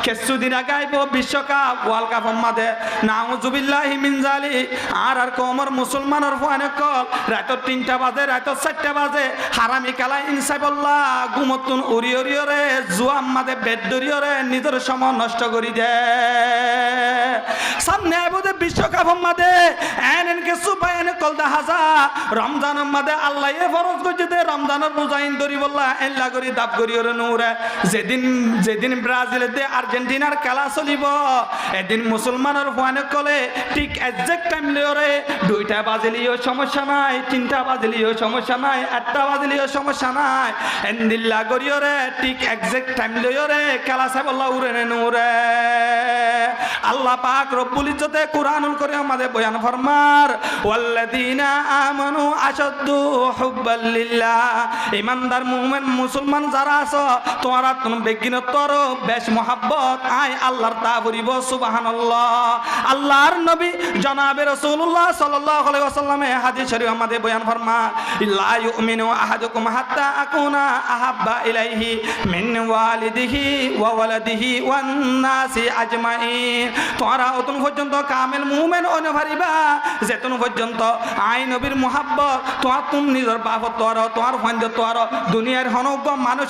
কিছুদিন আগে আইব বিশ্বকাপ ওয়ার্ল্ড কাপ মাদে নাউজুবিল্লাহি মিন জালি আর কোমর মুসলমানের ফুয়ানে কল রাত 3টা বাজে রাত 4টা বাজে হারামি খেলা ইনসাফাল্লাহ গুমতুন উড়ি উড়িয়রে জুয়াম মাদে বেদ দরিয়রে নিজের সময় নষ্ট করি দে সামনে আইবদে বিশ্বকাপ মাদে এনএন কে সুবাইনে কল দা হাজা রমজান মাদে আল্লাহ এ ফরজ কইতে দে রমজানের রোজাইন দরি বল্লা এল্লা করি দাব করিয়রে নূরে যেদিন ব্রাজিলে দে আর্জেন্টিনার খেলা চলিব এদিন মুসলমানের ফুয়ানে কলে ঠিক এক্সাক্ট টাইম লিওরে 2টা বাজলিও সমস্যা নাই 3টা বাজলিও সমস্যা নাই 8টা বাজলিও সমস্যা নাই এন্দিল্লা করিয়রে ঠিক এক্সাক্ট টাইম লিওরে খেলা সাবল্লা উরে নূরে আল্লাহ পাক রব্বুল ইজ্জতে কুরআনুল কারীম আমাদের বয়ান ফরমার ওয়াল্লাযীনা আমানু আশাদ্দু হুব্বাল লিল্লাহ ঈমানদার মুমিন মুসলমান যারা আছো তোমরা তুমি বেগিনতর বেশ মহব্বত আয় আল্লাহর তা করিব সুবহানাল্লাহ আল্লাহর নবী জনাবে রাসূলুল্লাহ সাল্লাল্লাহু আলাইহি ওয়াসাল্লামে হাদিস শরীফ আমাদের বয়ান ফরমা লা ইউমিনু আহাদুকুম হাত্তা আকুনা আহাব্বা ইলাইহি মিন ওয়ালিদিহি ওয়া ওয়ালাদিহি ওয়ান নাসি আজমাইন তোমরা অতন পর্যন্ত কামেল মুমিন হতে পারিবা যেতন পর্যন্ত আই নবীর মহব্বত তুমি নিজের বাপ তোমার ফন্দ দুনিয়ার হনজ্ঞ মানুষ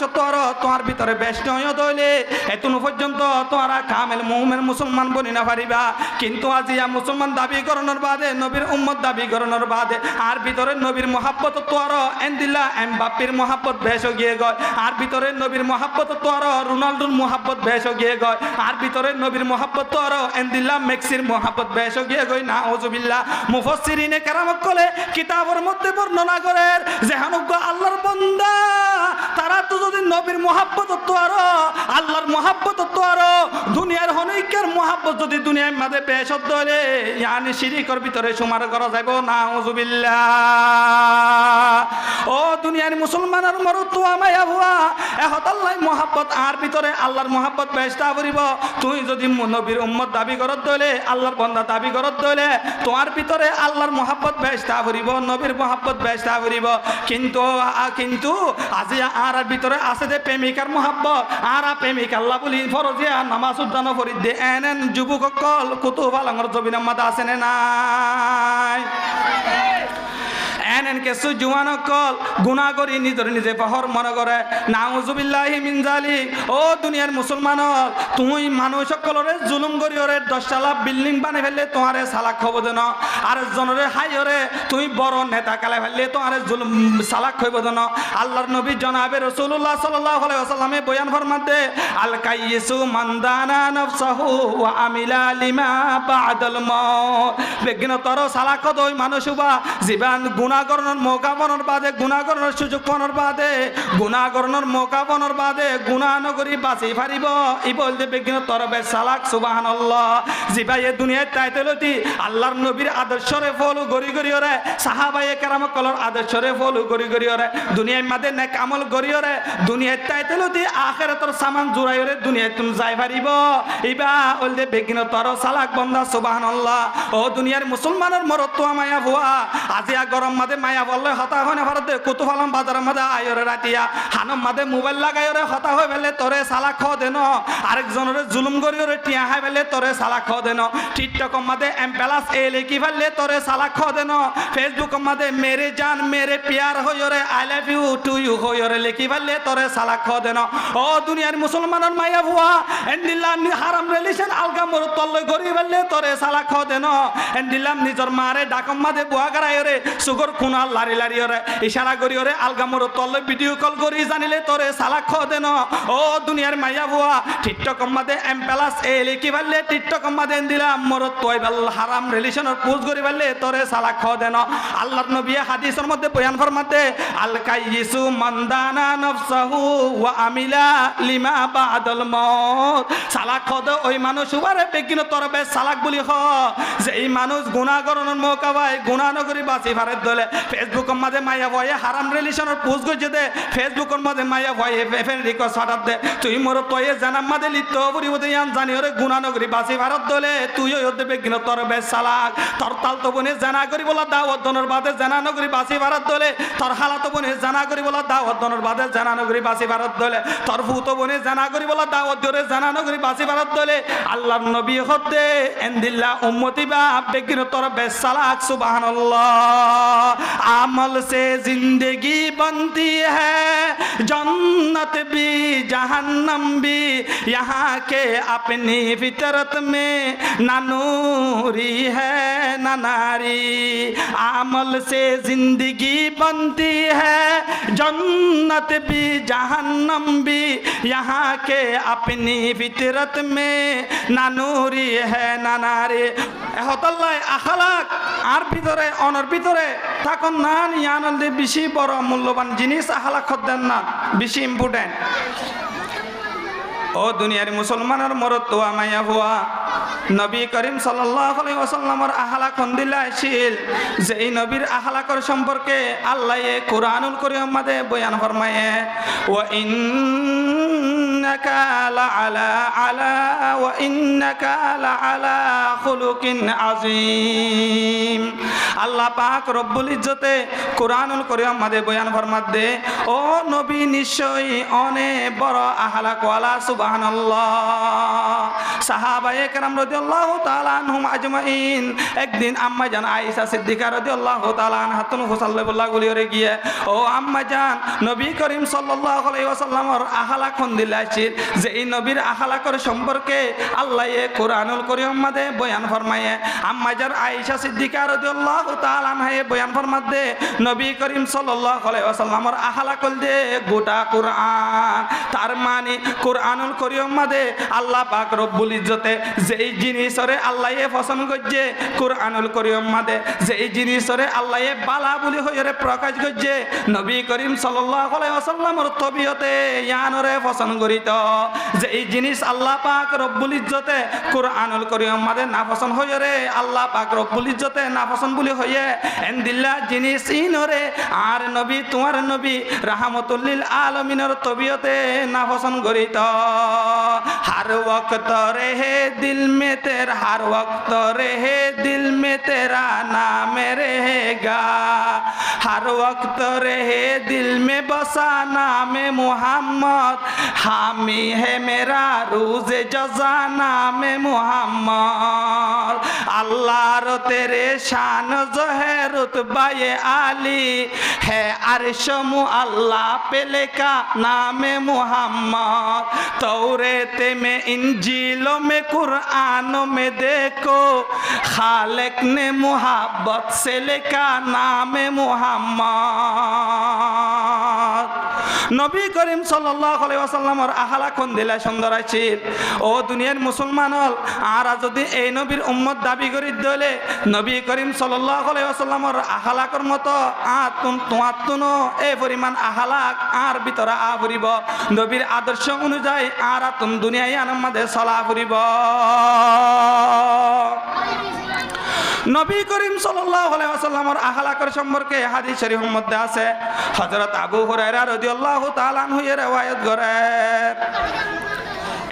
তোমার ভিতরে ব্যস্ত হয়ে দইলে এতন পর্যন্ত তোমরা কামেল মুমিন মুসলমান বনি না পারিবা কিন্তু আজিয়া মুসলমান দাবি করানোর বাদে নবীর উম্মত দাবি করানোর বাদে আর ভিতরে নবীর মহব্বত তোর এন্দিল্লা এমবাপ্পের মহব্বত বেশ গিয়ে গয় আর ভিতরে নবীর মহব্বত তোর রোনাল্ডোর মহব্বত বেশ গিয়ে গয় আর ভিতরে নবীর মহব্বত তোর এন্দিল্লা মেক্সির মহব্বত বেশ গিয়ে গয় নাউজুবিল্লাহ মুফাসসিরিনে কেরাম কলে কিতাবের মধ্যে বর্ণনা করে যে হানুগ্য আল্লাহর বান্দা তারা তো যদি নবীর মহব্বত তোর আল্লাহর মহব্বত তোর দুনিয়ার হনৈক্যের মহব্বত যদি দুনিয়ার মাঝে পেশ হলে ইয়ানি শিরিকের ভিতরে সুমার করা যাইব নাউজুবিল্লাহ ও দুনিয়ার মুসলমানের মরদ তো আমায়া হুয়া এহত আল্লাহ মহব্বত আর ভিতরে আল্লাহর মহব্বত পেশটা করিব তুই যদি নবীর উম্মত দাবি করত দইলে আল্লাহর বান্দা দাবি করত দইলে তোমার ভিতরে আল্লাহর মহব্বত পেশটা করিব নবীর মহব্বত পেশটা করিব কিন্তু আজি আর ভিতরে আছে যে প্রেমিকার মহব্বত আর প্রেমিক আল্লাহ বলি ফরজিয়া নামাজ উদ্যান ফরিদ দে এন যুবক কল কুতুব আলমর জবিনের মাথা আছে না নাই এনএন কেসু জুয়ান কল গুনাহ করি নিজে পাহর মনে করে নাউজুবিল্লাহি মিন জালিক ও দুনিয়ার মুসলমান তুই মানুষ সকলরে জুলুম করি ওরে 10 তলা বিল্ডিং বানাই ফেললে তোমারে সালাক হব দেন আর জনরে হাইরে তুই বড় নেতা কালে ফেললে তোমারে জুলুম সালাক হইব দেন আল্লাহর নবী জনাবে রাসূলুল্লাহ সাল্লাল্লাহু আলাইহি ওয়াসাল্লামে বয়ান ফরমাতে আল কাইয়িসু মান দানা নাফসাহু ওয়া আমিলা লিমা বাদাল মাউত বেগিন তর সালাক দই মানুষ বা জীবন গুনাহ করণের মৌকা বনর বাদে গুনাহ করণের সুযোগ বনর বাদে গুনাহ করণের মৌকা বনর বাদে গুনাহ নগরী বাঁচি পারিব ই বলতে বেগিন তরবে সালাক সুবহানাল্লাহ জিবাই এ দুনিয়ায় তাইতেলতি আল্লাহর নবীর আদর্শরে ফলো গরি গরি ওরে সাহাবায়ে কেরাম কলর আদর্শরে ফলো গরি গরি ওরে দুনিয়ার মাঝে নেক আমল গরি ওরে দুনিয়ায় তাইতেলতি আখিরাতের সামান জুড়াই ওরে দুনিয়ায় তুমি যাই পারিব ইবা বলতে বেগিন তর সালাক বন্দা সুবহানাল্লাহ ও দুনিয়ার মুসলমানের মরদ তো মায়া ভুয়া আজিয়া গরম মাঝে মায়া বললে হতা হয় না ভারতে কুতুফালাম বাজারের মাঝে আয়রে রাতিয়া হানম মাঝে মোবাইল লাগাই ওরে হতা হয়ে ফেলে তোরে সালাক খ দেন আরেকজনের জুলুম করি ওরে টিয়া হাই ফেলে তোরে সালাক খ দেন টিকটক মাঝে এমপ্লাস এ লেখি ফেললে তোরে সালাক খ দেন ফেসবুক মাঝে মেরে জান মেরে পিয়ার হই ওরে আই লাভ ইউ টু ইউ হই ওরে লেখি ফেললে তোরে সালাক খ দেন ও দুনিয়ার মুসলমানের মায়া ভুয়া এন্ডিল্লা হারাম রিলেশন আলগা মর তল্লে গরি ফেললে তোরে সালাক খ দেন এন্ডিল্লাম নিজর মারে ডাকম মাঝে বুয়া গারাই ওরে সুগর খুনা লারি লারি ওরে ইশারা করি ওরে আলগামর তলে ভিডিও কল করি জানিলে তোরে সালাক খ দেন ও দুনিয়ার মাইয়া বুয়া টিকটক মাদে এমপ্লাস এ লিখি ফেললে টিকটক মাদে দিলাম মোর তোই বেল হারাম রিলেশনের পোজ করি ফেললে তোরে সালাক খ দেন আল্লাহর নবী হাদিসের মধ্যে বয়ান ফরমাতে আল কাইয়িসু মান দানা নাফসাহু ওয়া আমিলা লিমা বাদাল মাউত সালাক খ দে ওই মানুষ উবারে বেগিন তরবে সালাক বলি খ যে এই মানুষ গুনাহ করণের মৌকা পায় গুনাহ নগরী বাঁচি ফারের দলে ফেসবুকের মাঝে মায়া ভয়ে হারাম রিলেশনের পোস্ট করছে দে ফেসবুকের মাঝে মায়া ভয়ে ফ্রেন্ড রিকোয়েস্ট পাঠাত দে তুই মোর তয়ে জানাম মাঝে লিপ্ত পরিবতে ইয়ান জানি ওরে গুনাহ নগরী বাঁচি ফারের দলে তুই ওই দেবে কিনা তোর বেশ সালাক তোর তালতো বোনে জানা করি বলা দাওয়াত দনের বাদে জানা নগরী বাসি ভারত দলে তোর হালাতো বোনে জানা করি বলা দাওয়াত দনের বাদে জানা নগরী বাসি ভারত দলে তোর ফুতো বোনে জানা করি বলা দাওয়াত দরে জানা নগরী বাসি ভারত দলে আল্লাহর নবী হতে এন্দিল্লা উম্মতি বা বেগিন তোর বেসালাক সুবহানাল্লাহ আমল से जिंदगी बनती है जन्नत भी जहन्नम भी यहाँ के अपनी फितरत में ना नूरी है ना नारी अमल से जिंदगी बनती है जन्नत भी जहन्नम भी यहाँ के अपनी फितरत में ना नूरी है ना नारी এহতাল্লাহ আখলাক আর ভিতরে অনর ভিতরে থাকুন না ইয়ানন্দে বেশি বড় মূল্যবান জিনিস আখলাক দেন না বেশি ইম্পর্টেন্ট ও দুনিয়ার মুসলমানের মরদ তো আমায়া হুয়া নবী করিম সাল্লাল্লাহু আলাইহি ওয়াসাল্লামের আখলাক দিলা ছিল যে এই নবীর আখলাকের সম্পর্কে আল্লাহ কোরআনুল কারীমের মধ্যে বয়ান ফরমায়ে ওয়া ইন্নাকা লাআলা খুলুকিন আযীম আল্লাহ পাক রব্বুল ইজ্জতে কোরআনুল কারীমের মধ্যে বয়ান ফরমাতে ও নবী নিশ্চয়ই অনেক বড় আখলাক ওয়ালা সুবহানাল্লাহ সাহাবায়ে কেরাম রাদিয়াল্লাহু তাআলা আনহুম আজমাইন একদিন আম্মা জান আয়েশা সিদ্দিকা রাদিয়াল্লাহু তাআলা আনহা তুন হুসাল্লাল্লাহু আলাইহি গিয়ে ও আম্মা জান নবী করিম সাল্লাল্লাহু আলাইহি ওয়াসাল্লামের আখলাক দিলাছিল যে এই নবীর আখলাকের সম্পর্কে আল্লাহ কোরআনুল কারীমের মধ্যে বয়ান ফরমায়ে আম্মা জান আয়েশা সিদ্দিকা রাদিয়াল্লাহু তাআলা আনহা বয়ান ফরমাতে নবী করিম সাল্লাল্লাহু আলাইহি ওয়াসাল্লামের আখলাক দে গোটা কোরআন তার মানে কোরআনুল কারীমের মধ্যে আল্লাহ পাক রব্বুল ইজ্জতে যেই জিনিসরে আল্লাহ পছন্দ করছে কোরআনুল কারীমের মধ্যে যেই জিনিসরে আল্লাহ বালা বলি হইরে প্রকাশ করছে নবী করিম সাল্লাল্লাহু আলাইহি ওয়াসাল্লামের তবিয়তে ইয়ানরে পছন্দ করিত যেই জিনিস আল্লাহ পাক রব্বুল ইজ্জতে কোরআনুল কারীমের মধ্যে না পছন্দ হইরে আল্লাহ পাক রব্বুল ইজ্জতে না পছন্দ বলি হইয়ে এন্দিল্লা জিনিস ইনরে আর নবী তোমার নবী রাহমাতুল লিল আলামিনের তবিয়তে না পছন্দ করিত हर वक्त रहे दिल में तेरा हर वक्त रहे दिल में तेरा नाम रहेगा हर वक्त रहे दिल में बसा नाम मोहम्मद हामी है मेरा रोज जजा नाम मोहम्मद अल्लाह रो तेरे शान जो है रुतबाए आली है अर्श मु अल्लाह पे लिखा नाम मोहम्मद तौरेत में इंजीलों में कुरानों में देखो खालिक ने मोहब्बत से लिखा नाम मोहम्मद নবী করিম সাল্লাল্লাহু আলাইহি ওয়াসাল্লামের আখলাক দিলা সুন্দর আছে ও দুনিয়ার মুসলমান হল আর যদি এই নবীর উম্মত দাবি করি দলে নবী করিম সাল্লাল্লাহু আলাইহি ওয়াসাল্লামের আখলাকের মতো আতুন তোয়াতুনো এই পরিমাণ আখলাক আর ভিতরে আভরিব নবীর আদর্শ অনুযায়ী আর আতুন দুনিয়ায় আনন্দে চলা ফুরিব নবী করিম সাল্লাল্লাহু আলাইহি ওয়াসাল্লামের আখলাকের সম্পর্কে হাদিস শরীফের মধ্যে আছে হযরত আবু হুরায়রা রাদিয়াল্লাহু তাআলা আনহু এর riwayat করেন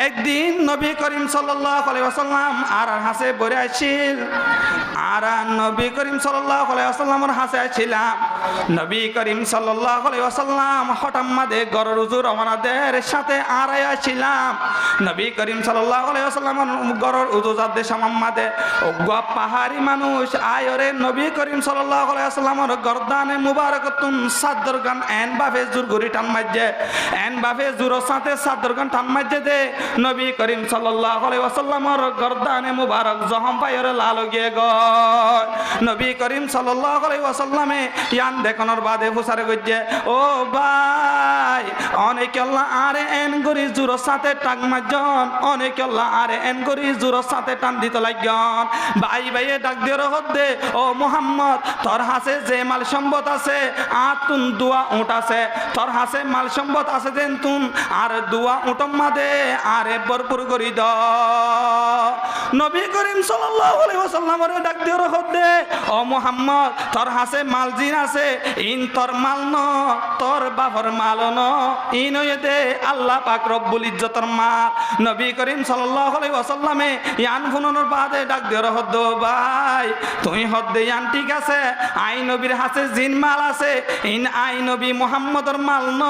একদিন নবী করিম সাল্লাল্লাহু আলাইহি ওয়াসাল্লাম আর হাসে বরে আছিল আর নবী করিম সাল্লাল্লাহু আলাইহি ওয়াসাল্লামের হাসে ছিলাম নবী করিম সাল্লাল্লাহু আলাইহি ওয়াসাল্লাম হঠাৎ মাদে গরর হুজুর আমাদের সাথে আরায়া ছিলাম নবী করিম সাল্লাল্লাহু আলাইহি ওয়াসাল্লামের গরর হুজুরদের সামাম্মাদে ওগা পাহাড়ি মানুষ আয়রে নবী করিম সাল্লাল্লাহু আলাইহি ওয়াসাল্লামের গর্দানে মুবারাকাতুন সাদরগান এন বাফে জুর গরি টান মাঝে এন বাফে জুরর সাথে সাদরগান টান মাঝে দে নবী করিম সাল্লাল্লাহু আলাইহি ওয়াসাল্লামের গর্দানে মুবারক জহম পায়রে লাল গিয়ে গয় নবী করিম সাল্লাল্লাহু আলাইহি ওয়াসাল্লামে ইয়ান দেখানোর বাদে ফুসারে গজ্জে ও ভাই অনেক আল্লাহ আরে এন গরি জুরর সাথে টাক মাজন অনেক আল্লাহ আরে এন গরি জুরর সাথে টান দিতে লাগন ভাই ভাইয়ে ডাক দিয়ে হদে ও মুহাম্মদ তোর হাসে যে মাল সম্পদ আছে আতুন দুয়া উট আছে তোর হাসে মাল সম্পদ আছে দেন তুন আর দুয়া উটম মাদে আরে ভরপুর করি দ নবী করিম সাল্লাল্লাহু আলাইহি ওয়াসাল্লামের ডাক দিয়ে হদে ও মুহাম্মদ তোর হাসে মাল জিন আছে আছে ইন তোর মাল ন তোর বাপর মাল ন ইন হয়ে দে আল্লাহ পাক রব্বুল ইজ্জতের মাল। নবী করিম সাল্লাল্লাহু আলাইহি ওয়াসাল্লামে ইয়ান ফুননের বাদে ডাক দিয়ে হদ ভাই তুই হদ দে ইয়ান ঠিক আছে আই নবীর হাতে জিন মাল আছে ইন আই নবী মুহাম্মদর মাল ন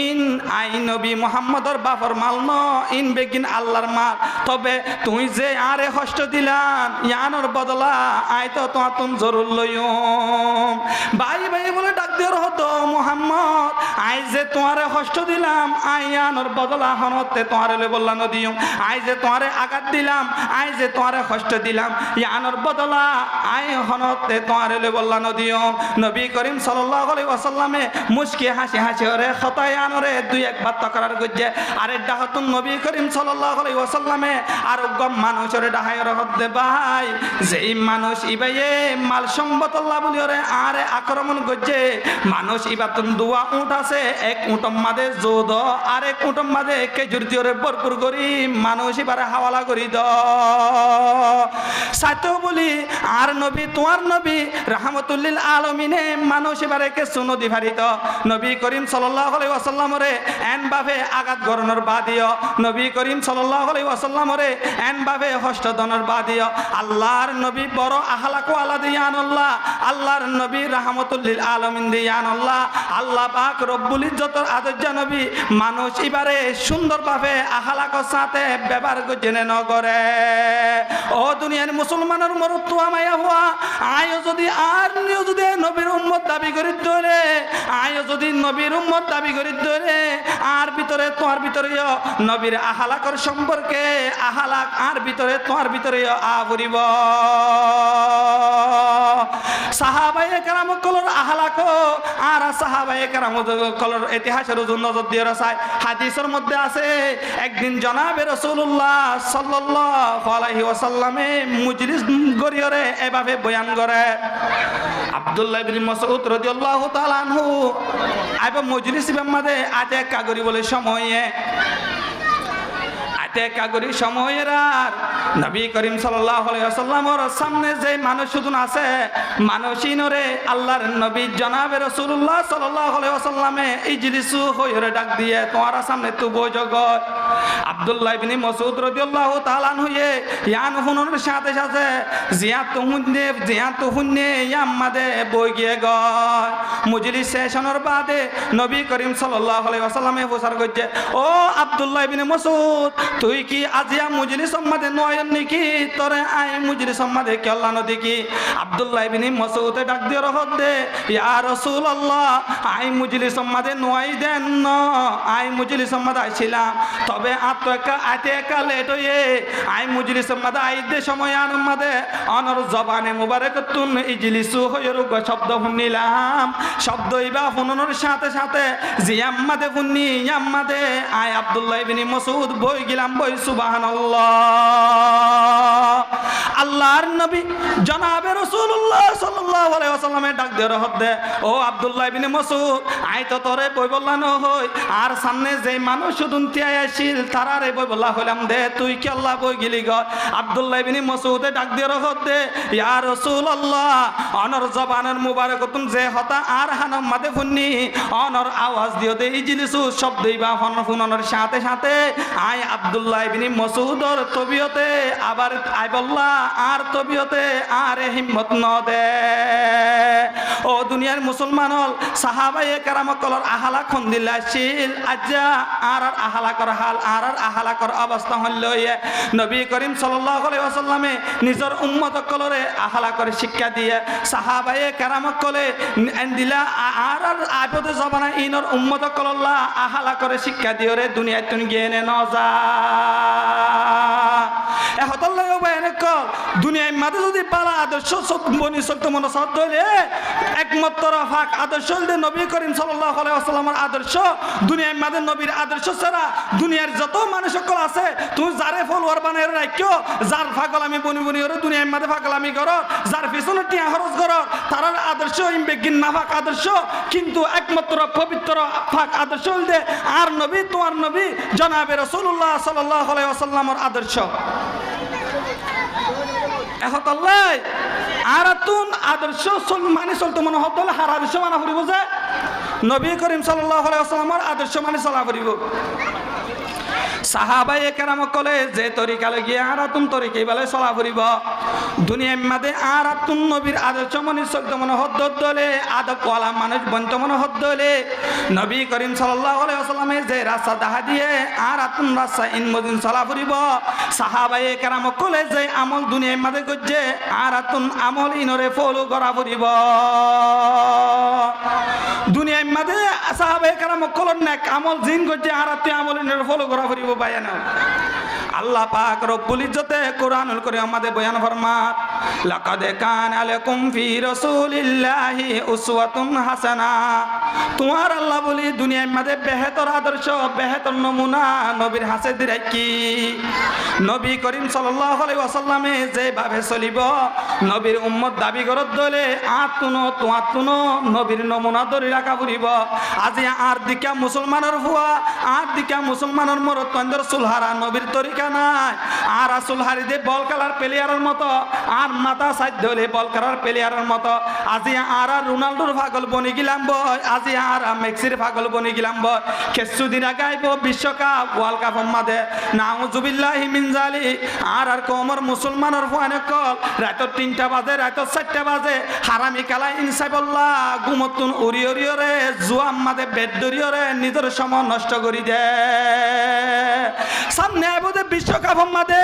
ইন আই নবী মুহাম্মদর বাপর মাল ন ইন বেগিন আল্লাহর মাল। তবে তুই যে আরে কষ্ট দিলাম ইয়ানোর বদলা আই তো তোমার জরুর লইম। ভাই ভাই বলে ডাক দিয়ে হতো মুহাম্মদ আই যে তোমারে কষ্ট দিলাম আই ইয়ানোর বদলা হনতে তোমারে লে বললা নদিও আই যে তোমারে আঘাত দিলাম আই যে তোমারে কষ্ট দিলাম ইয়ানোর বদলা আই হনতে তোমারে লে বললা নদিও। নবী করিম সাল্লাল্লাহু আলাইহি ওয়াসাল্লামে মুস্কি হাসি হাসি ওরে খতা ইয়ানোরে দুই একবার তকরার গজ্জে আরে ডাহতুন নবী করিম সাল্লাল্লাহু আলাইহি ওয়াসাল্লামে আর গম মানুষের ডাহাইর হদে ভাই যেই মানুষ ইবাইয়ে মাল সম্পদ আল্লাহ বলি ওরে আরে আক্রমণ গজ্জে মানুষ ইবাতুন দুয়া উট আছে এক উটম মাদে যোদ আর এক উটম মাদে খেজুর দিওরে ভরপুর করি মানুষ এবারে হাওয়ালা করি দ সাথে বলি আর নবী তোমার নবী রাহমাতুল লিল আলামিনে মানুষ এবারে কে সুনদি ভারিত নবী করিম সাল্লাল্লাহু আলাইহি ওয়াসাল্লামরে এন ভাবে আঘাত গরনের বাদিও নবী করিম সাল্লাল্লাহু আলাইহি ওয়াসাল্লামরে এন ভাবে হস্ত দনের বাদিও আল্লাহর নবী বড় আহলাক ওয়ালা দিয়ান আল্লাহ আল্লাহর নবী রাহমাতুল লিল আলামিন দিয়ান আল্লাহ আল্লাহ পাক রব্বুল ইজ্জতের আদর্য নবী মানুষ এবারে সুন্দরভাবে আহলাকর সাথে ব্যবহার জেনে ন করে। ও দুনিয়ার মুসলমানের মরত আমায়া হওয়া আয়ো যদি আর নিও যদি নবীর উম্মত দাবি করি ধরে আয়ো যদি নবীর উম্মত দাবি করি ধরে আর ভিতরে তোমার ভিতরে নবীর আহলাকর সম্পর্কে আহলাক আর ভিতরে তোমার ভিতরে আবরিব। সাহাবায়ে কেরাম কলর আহলাক আর সাহাবায়ে কেরাম কলর ইতিহাসের নজর দিয়ে রাসায় হাদিসের মধ্যে আছে একদিন জনাবে রাসূলুল্লাহ সাল্লাল্লাহু আলাইহি ওয়াসাল্লামে মজলিস গরিয়রে এভাবে বয়ান করে আব্দুল্লাহ ইবনে মাসউদ রাদিয়াল্লাহু তাআলা আনহু আইবা মজলিসের মধ্যে আতে কাগরি বলে সময়ে কাগরি সময়ের আর নবী করিম সাল্লাল্লাহু আলাইহি ওয়াসাল্লামের সামনে যে মানুষ শুধু আছে মানুষিনরে আল্লাহর নবী জনাবে রাসূলুল্লাহ সাল্লাল্লাহু আলাইহি ওয়াসাল্লামে ইজলিসু হইরে ডাক দিয়ে তোমার সামনে তো বৈজগ আব্দুল্লাহ ইবনে মাসউদ রাদিয়াল্লাহু তাআলা আনহু ইয়ান হুনুর সাথে সাথে জিয়াত হুন্নে ইয়াম্মাদে বই গিয়ে গয় মজলিস শেষের বাদে নবী করিম সাল্লাল্লাহু আলাইহি ওয়াসাল্লামে প্রচার করছে ও আব্দুল্লাহ ইবনে মাসউদ তুই কি আজিয়া মুজলিস সম্মাদে নয় নাকি তোরে আই মুজলিস সম্মাদে কেল্লা নদী কি আব্দুল্লাহ ইবনে মাসউদ ডাক দিয়ে রহত দে ইয়া রাসূলুল্লাহ আই মুজলিস সম্মাদে নয় দেন ন আই মুজলিস সম্মাদে আইছিলাম তবে আতে একা লেট হয়ে আই মুজলিস সম্মাদে আইদে সময় আর মাদে অনর জবানে মুবারাকাতুন ইজলিসু হয়রু শব্দ শুনিলাম শব্দ ইবা শুননের সাথে সাথে জিয়াম্মাদে শুনি ইয়াম্মাদে আই আব্দুল্লাহ ইবনে মাসউদ বই গেলাম বই সুবহানাল্লাহ আল্লাহর নবী জনাবে রাসূলুল্লাহ সাল্লাল্লাহু আলাইহি ওয়াসাল্লামে ডাক দিয়ে রহত দে ও আব্দুল্লাহ ইবনে মাসউদ আই তো তোরে বই বললা ন হই আর সামনে যে মানুষ শুধুনতি আইছিল তারারে বই বললা হইলাম দে তুই কি আল্লাহ বই গিলি গ আব্দুল্লাহ ইবনে মাসউদে ডাক দিয়ে রহত দে ইয়া রাসূলুল্লাহ অনর জবানের মুবারাকাতুন যে হতা আর হানাম মাদে ফুন্নি অনর আওয়াজ দিও দে ইজলিসু শব্দ ইবা ফুননের সাথে সাথে আই আব্দুল্লাহ ইবনে মাসউদর তবিয়তে আবার আই বললা আর তবিয়তে আর হিম্মত ন দে ও দুনিয়ার মুসলমান হল সাহাবায়ে কেরাম কলর আহালা খন্দিলাছিল আজ্জা আর আহালাকর হাল আর আহালাকর অবস্থা হল নবী করিম সাল্লাল্লাহু আলাইহি ওয়াসাল্লামে নিজের উম্মত কলরে আহালাকর শিক্ষা দিয়ে সাহাবায়ে কেরাম কলে দিলা আর আবদে জবানা ইনর উম্মত কলল্লা আহালা করে শিক্ষা দিয়ে রে দুনিয়ায় তুই গেনে ন যা এহতল্লাহ বয়ান কল দুনিয়ায় মাঝে যদি পালা আদর্শ বনি সত্য মন সত্য হলে একমাত্র ফাক আদর্শ হলে নবী করিম সাল্লাল্লাহু আলাইহি ওয়াসাল্লামের আদর্শ দুনিয়ায় মাঝে নবীর আদর্শ ছাড়া দুনিয়ার যত মানুষ সকল আছে তুমি যারে ফলোয়ার বানায় রাখিও যার ফাগল আমি বনি বনি ওরে দুনিয়ায় মাঝে ফাগল আমি করো যার পিছনে টিয়া খরচ করো তার আদর্শ বেগিন না ফাক আদর্শ কিন্তু একমাত্র পবিত্র ফাক আদর্শ হলে আর নবী তোমার নবী জনাবে রাসূলুল্লাহ সাল্লাল্লাহু আলাইহি ওয়াসাল্লামের আদর্শ এহতল্লাই আর তুন আদর্শ মানে চলতে মনে হত হার আদর্শ মানা ফুরিব যে নবী করিম সাল্লাল্লাহু আলাইহি ওয়াসাল্লামের আদর্শ মানে চলা ফুরিব সাহাবাই কেরাম কলে যে তরিকা লগিয়ে আর তুন তরিকাই বলে চলা ফুরিব দুনিয়ার মাঝে আর তুন নবীর আদর্শ মনে চলতে মনে হত দলে আদব ওয়ালা মানুষ বন্ত মনে হত দলে নবী করিম সাল্লাল্লাহু আলাইহি ওয়াসাল্লামে যে রাস্তা দেখা দিয়ে আর তুন রাস্তা ইন মদিন চলা ফুরিব সাহাবাই কেরাম কলে যে আমল দুনিয়ার মাঝে গজ্জে আর তুন আমল ইনরে ফলো করা ফুরিব দুনিয়ার মাঝে সাহাবাই কেরাম কলর নেক আমল জিন গজ্জে আর তুই আমল ইনরে ফলো করা ফুরিব বায়ানা আল্লাহ পাক রব্বুল ইজ্জতে কোরআনুল কারীম আমাদের বয়ান ফরমাত লাকাদ কানা লাকুম ফি রাসূলিল্লাহি উসওয়াতুন হাসানা তোমার আল্লাহ বলি দুনিয়ার মধ্যে বেহতর আদর্শ বেহতর নমুনা নবীর হাসে দিরাকি নবী করিম সাল্লাল্লাহু আলাইহি ওয়াসাল্লামে যেভাবে চলিব নবীর উম্মত দাবি করত দলে আতুনো নবীর নমুনা ধরে রাখা ফুরিব আজি আর দিকা মুসলমানের হুয়া আর দিকা মুসলমানের মরত তন্দর সুলহারা নবীর তরিকা নাই আর আসল হারিদে বল খেলার প্লেয়ারের মতো আর মাথা সাইড ধরে বল খেলার প্লেয়ারের মতো আজি আর রোনাল্ডোর পাগল বনি গেলাম বয় আজি আর মেক্সির পাগল বনি গেলাম বয় কিছুদিন আগে আইব বিশ্বকাপ ওয়ার্ল্ড কাপ মাঝে নাউজুবিল্লাহি মিন জালি আর কমর মুসলমানের ফুয়ানে কল রাত 3টা বাজে রাত 4টা বাজে হারামি খেলা ইনসাইবুল্লাহ গুমতুন উড়ি রে জুয়াম মাঝে বেদ রে নিজের সময় নষ্ট করি দে সামনে আইব বিশ্বকাপ মাঝে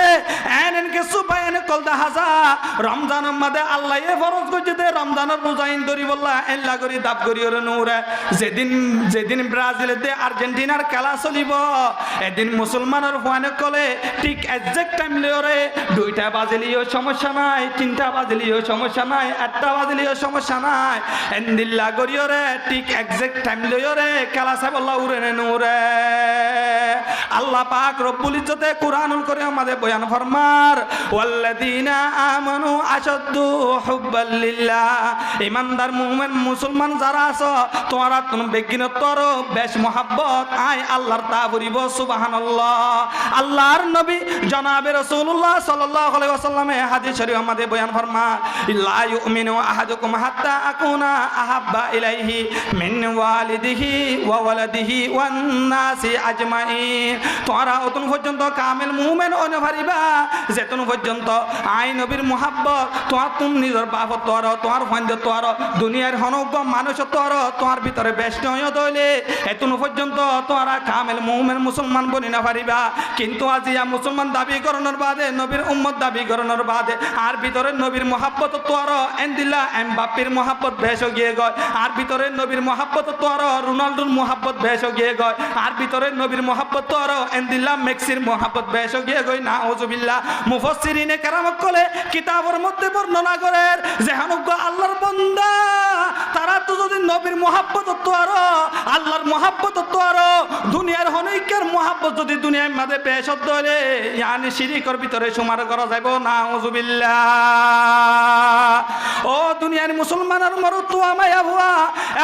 এনকে সুপায়ন কল দেখা যা রমজান মাঝে আল্লাহ ফরজ করছে দে রমজানের রোজাইন ধরি বললা এল্লা করি দাব করি ওরে নূরে যেদিন ব্রাজিলের দে আর্জেন্টিনার খেলা চলিব এদিন মুসলমানের ফুয়ানে কলে ঠিক এক্সাক্ট টাইম লিওরে 2টা বাজলিও সমস্যা নাই 3টা বাজলিও সমস্যা নাই 8টা বাজলিও সমস্যা নাই এন্দিল্লা করি ওরে ঠিক এক্সাক্ট টাইম লিওরে খেলা চাই বললা উরে নূরে আল্লাহ পাক রব্বুল ইজ্জতে কোরআনুল কারীম আমাদের বয়ান ফরমার ওয়াল্লাযীনা আমানু আশাদ্দু হুব্বাল লিল্লাহ ঈমানদার মুমিন মুসলমান যারা আছো তোমরা তুমি বেগিনতর বেশ মহব্বত আয় আল্লাহর তা করিব সুবহানাল্লাহ আল্লাহর নবী জনাবে রাসূলুল্লাহ সাল্লাল্লাহু আলাইহি ওয়াসাল্লামে হাদিস শরীফ আমাদের বয়ান ফরমার লা ইউমিনু আহাদুকুম হাত্তা আকুনা আহাব্বা ইলাইহি মিন ওয়ালিদিহি ওয়া ওয়ালাদিহি ওয়ান নাসি আজমাইন তোমরা অতন পর্যন্ত কামেল মুমিন হতে পারিবা যেতন পর্যন্ত আই নবীর মুহাব্বত তুমি নিজের বাপ তোর তোমার ফান্দ তোর দুনিয়ার হনজ্ঞ মানুষ তোর তোমার ভিতরে ব্যস্ত হয়ে দইলে এতন পর্যন্ত তোমরা কামেল মুমিন মুসলমান বনি না পারিবা কিন্তু আজিয়া মুসলমান দাবি করানোর বাদে নবীর উম্মত দাবি করানোর বাদে আর ভিতরে নবীর মুহাব্বত তোর এন্দিলা এমবাপ্পের মুহাব্বত বেশ গিয়ে গয় আর ভিতরে নবীর মুহাব্বত তোর রোনাল্ডোর মুহাব্বত বেশ গিয়ে গয় আর ভিতরে নবীর মুহাব্বত তোর এন্দিলা মেক্সির মুহাব্বত বেশ গিয়ে গয় নাউজুবিল্লাহ মুফাসসিরিনে কেরাম কলে কিতাবের মধ্যে বর্ণনা করে যে হানুগ আল্লাহর বান্দা তারা তো যদি নবীর মুহাব্বত তোর আল্লাহর মুহাব্বত তোর দুনিয়ার হনৈক্যের মুহাব্বত যদি দুনিয়ার মাঝে পেশ হলে ইয়ানি শিরিকের ভিতরে সুমার করা যাইব নাউজুবিল্লাহ ও দুনিয়ার মুসলমানের মরত মায়া ভুয়া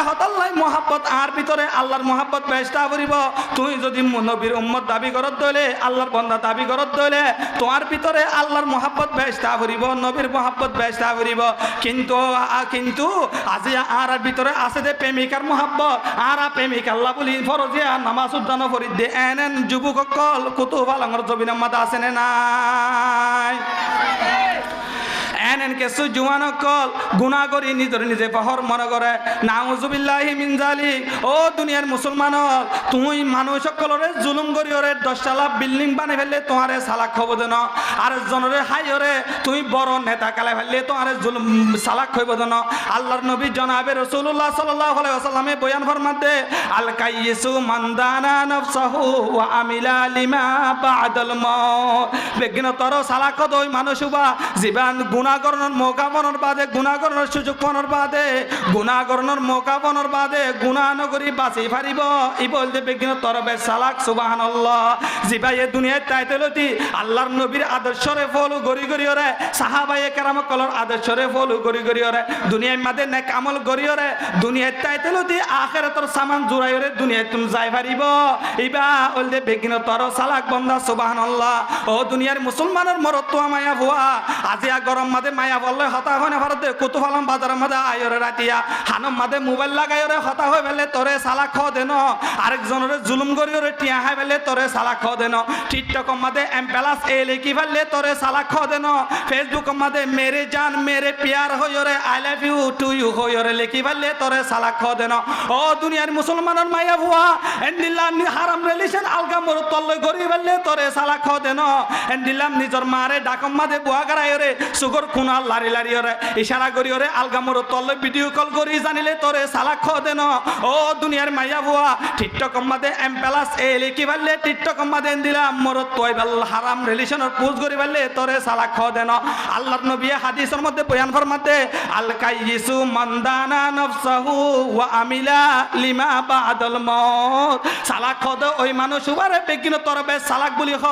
এহত আল্লাহর মুহাব্বত আর ভিতরে আল্লাহর মুহাব্বত পেশটা করিব তুই যদি নবীর উম্মত দাবি করত দলে আল্লাহর বান্দা দাবি করত দলে তোমার ভিতরে আল্লাহর মুহাব্বত বেশটা করিব নবীর মুহাব্বত বেশটা করিব কিন্তু আজি আর ভিতরে আছে যে প্রেমিকার মুহাব্বত আর প্রেমিক আল্লাহ বলি ফরজিয়া নামাজ উদ্দান ফরিদ দে এন যুবক কল কুতুব আলমর জবিনার মাথা আছে না নাই এনকে সুজুয়ান কল গুনাহ করি নিজে পাহর মনে করে নাউজুবিল্লাহি মিন জালিক ও দুনিয়ার মুসলমান তুই মানুষ সকলরে জুলুম করি ওরে 10 লাখ বিল্ডিং বানাই ফেললে তোমারে সালাক হব দেন আর জনরে হাইরে তুই বড় নেতা কালাই ফেললে তোমারে জুলুম সালাক হইব দেন আল্লাহর নবী জনাবে রাসূলুল্লাহ সাল্লাল্লাহু আলাইহি ওয়াসাল্লামে বয়ান ফরমাতে আল কাইয়িসু মান দানা নাফসাহু ওয়া আমিলা লিমা বাদাল মাউত বেগিন তর সালাক দই মানুষ বা জীবন গুনাহ করানোর মৌকা পানোর বাদে গুনাহ করানোর সুযোগ পানোর বাদে গুনাহ করানোর মৌকা পানোর বাদে গুনাহ নগরী বাঁচি ফারিব এই বলতে বিঘ্ন তরবে সালাক সুবহানাল্লাহ জিবাই দুনিয়ায় তাইতেলতি আল্লাহর নবীর আদর্শরে ফলো গরি গরি ওরে সাহাবায়ে কেরাম কলর আদর্শরে ফলো গরি গরি ওরে দুনিয়ায় মাদে নেক আমল গরি ওরে দুনিয়ায় তাইতেলতি আখিরাতের সামান জুড়াই ওরে দুনিয়ায় তুমি যাই ফারিব ইবা বলতে বিঘ্ন তর সালাক বন্দা সুবহানাল্লাহ ও দুনিয়ার মুসলমানের মরত মায়া ভুয়া আজিয়া গরম মাদে মায়া বললে হতা হয় না ভারতে কুতুফালাম বাজার মাদে আয়রে রাতিয়া হানম মাদে মোবাইল লাগাই ওরে হতা হয়ে ফেলে তোরে সালাক খ দেন আরেকজনের জুলুম করি ওরে টিয়া হাই ফেলে তোরে সালাক খ দেন টিকটক মাদে এমপ্লাস এ লিখি ফেললে তোরে সালাক খ দেন ফেসবুক মাদে মেরে জান মেরে প্যার হই ওরে আই লাভ ইউ টু ইউ হই ওরে লিখি ফেললে তোরে সালাক খ দেন ও দুনিয়ার মুসলমানের মায়া ভুয়া এন্দিল্লাহ হারাম রিলেশন আলগা মর তল্লে গরি ফেললে তোরে সালাক খ দেন এন্দিল্লাহ নিজর মারে ডাকম মাদে বুয়া গারাই ওরে সুগর খুনা লারি লারি ওরে ইশারা করি ওরে আলগা মর তল্লে ভিডিও কল করি জানিলে তোরে সালাক খ দেন ও দুনিয়ার মাইয়া বুয়া টিকটক মাদে এমপ্লাস এ লিখি ফেললে টিকটক মাদে এন্দিল্লাহ মর তয়বাল হারাম রিলেশনের পোজ করি ফেললে তোরে সালাক খ দেন আল্লাহর নবী হাদিসের মধ্যে বয়ান ফরমাতে আল কাইয়িসু মানদানা নফসাহু ওয়া আমিলা লিমা বাদাল মউত সালাক খ দে ওই মানুষ উবারে বেগিন তরবে সালাক বলি খ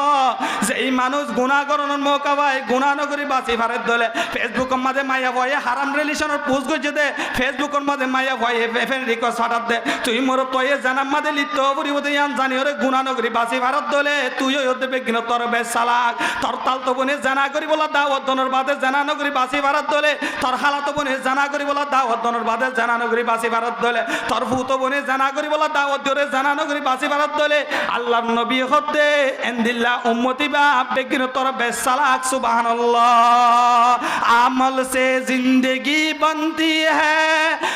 যে এই মানুষ গুনাহ করানোর মৌকা পায় গুনাহ নগরি বাঁচি ফারে দলে ফেসবুকের মাঝে মাইয়া ভয়ে হারাম রিলেশনের পোস্ট করছে দে ফেসবুকের মাঝে মাইয়া ভয়ে ফ্রেন্ড রিকোয়েস্ট ফাটাত দে তুই মোর তয়ে জানাম মাঝে লিপ্ত পরিবতে ইয়ান জানি ওরে গুনাহ নগরি বাঁচি ভারত দলে তুই ওই হতে বেগিন তরবে সালাক তোর তাল তো বনে জানা করি বলা দাওয়াত দনের বাদে জানা নগরি বাঁচি ভারত দলে তোর হালাত বনে জানা করি বলা দাওয়াত দনের বাদে জানা নগরি বাঁচি ভারত দলে তোর ভূত বনে জানা করি বলা দাওয়াত দরে জানা নগরি বাঁচি ভারত দলে আল্লাহর নবী হতে এন্দিল্লাহ উম্মতি বা বেগিন তরবে সালাক সুবহানাল্লাহ আমল से जिंदगी बनती है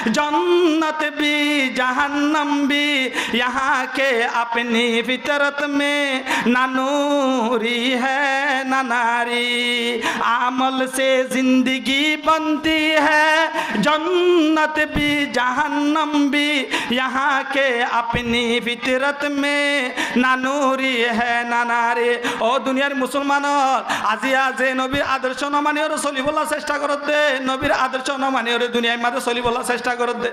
जन्नत भी जहन्नम भी यहाँ के अपनी फितरत में ना नूरी है ना नारी अमल से जिंदगी बनती है जन्नत भी जहन्नम भी यहाँ के अपनी फितरत में ना नूरी है ना नारी ও দুনিয়ার মুসলমান আজিয়া যে নবীর আদর্শ ন মানি ওরে চলিবলা চেষ্টা করতে নবীর আদর্শ ন মানি ওরে দুনিয়ার মাঝে চলিবলা চেষ্টা করতে